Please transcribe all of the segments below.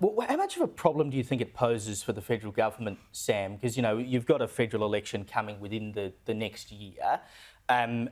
Well, how much of a problem do you think it poses for the federal government, Sam? Because, you've got a federal election coming within the next year. And,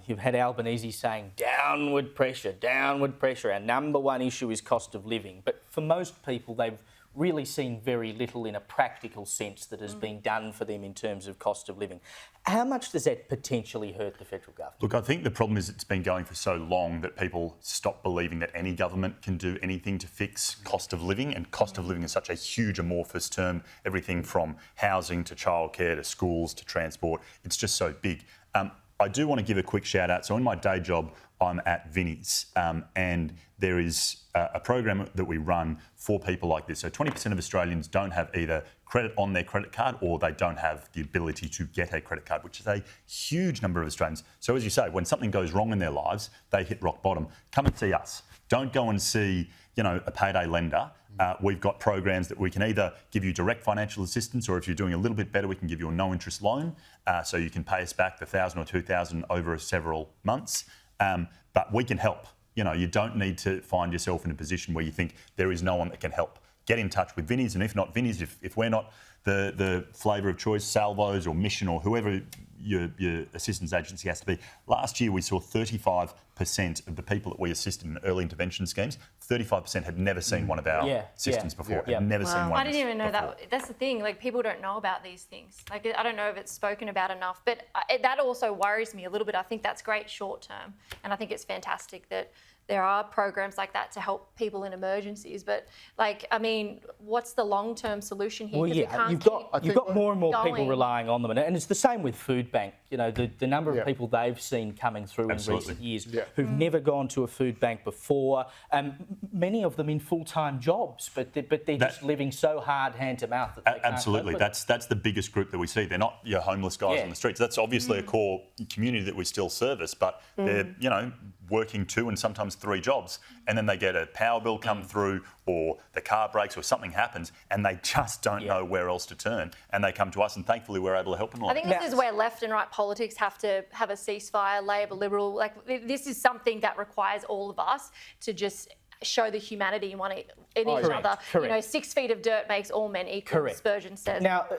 you've had Albanese saying downward pressure. Our number one issue is cost of living. But for most people, they've really seen very little in a practical sense that has been done for them in terms of cost of living. How much does that potentially hurt the federal government? Look, I think the problem is it's been going for so long that people stop believing that any government can do anything to fix cost of living, and cost of living is such a huge amorphous term, everything from housing to childcare to schools to transport. It's just so big. I do want to give a quick shout out. So in my day job, I'm at Vinnie's, and there is a program that we run for people like this. So 20% of Australians don't have either credit on their credit card or they don't have the ability to get a credit card, which is a huge number of Australians. So as you say, when something goes wrong in their lives, they hit rock bottom. Come and see us. Don't go and see, a payday lender. We've got programs that we can either give you direct financial assistance, or if you're doing a little bit better, we can give you a no interest loan. So you can pay us back the $1,000 or $2,000 over several months. But we can help. You don't need to find yourself in a position where you think there is no one that can help. Get in touch with Vinnie's, and if not Vinnie's, if we're not the flavour of choice, Salvos or Mission or whoever your assistance agency has to be. Last year we saw 35% of the people that we assisted in early intervention schemes, 35% had never seen one of our assistants before. Had never seen one. I didn't even know that. That's the thing. People don't know about these things. I don't know if it's spoken about enough. But that also worries me a little bit. I think that's great short term, and I think it's fantastic that there are programs like that to help people in emergencies. But what's the long-term solution here? Well, you've got more and more people relying on them, and it's the same with Food Bank. The number of people they've seen coming through in recent years who've never gone to a food bank before. Many of them in full-time jobs, but they're just living so hard hand to mouth that they can't absolutely. cope with it. That's the biggest group that we see. They're not your homeless guys on the streets. That's obviously a core community that we still service, but they're working 2 and sometimes 3 jobs, and then they get a power bill come through, or the car breaks, or something happens, and they just don't know where else to turn, and they come to us, and thankfully we're able to help them. I think this is where left and right politics have to have a ceasefire. Labor, Liberal, this is something that requires all of us to just show the humanity in each other. Correct. 6 feet of dirt makes all men equal, Spurgeon says. Now,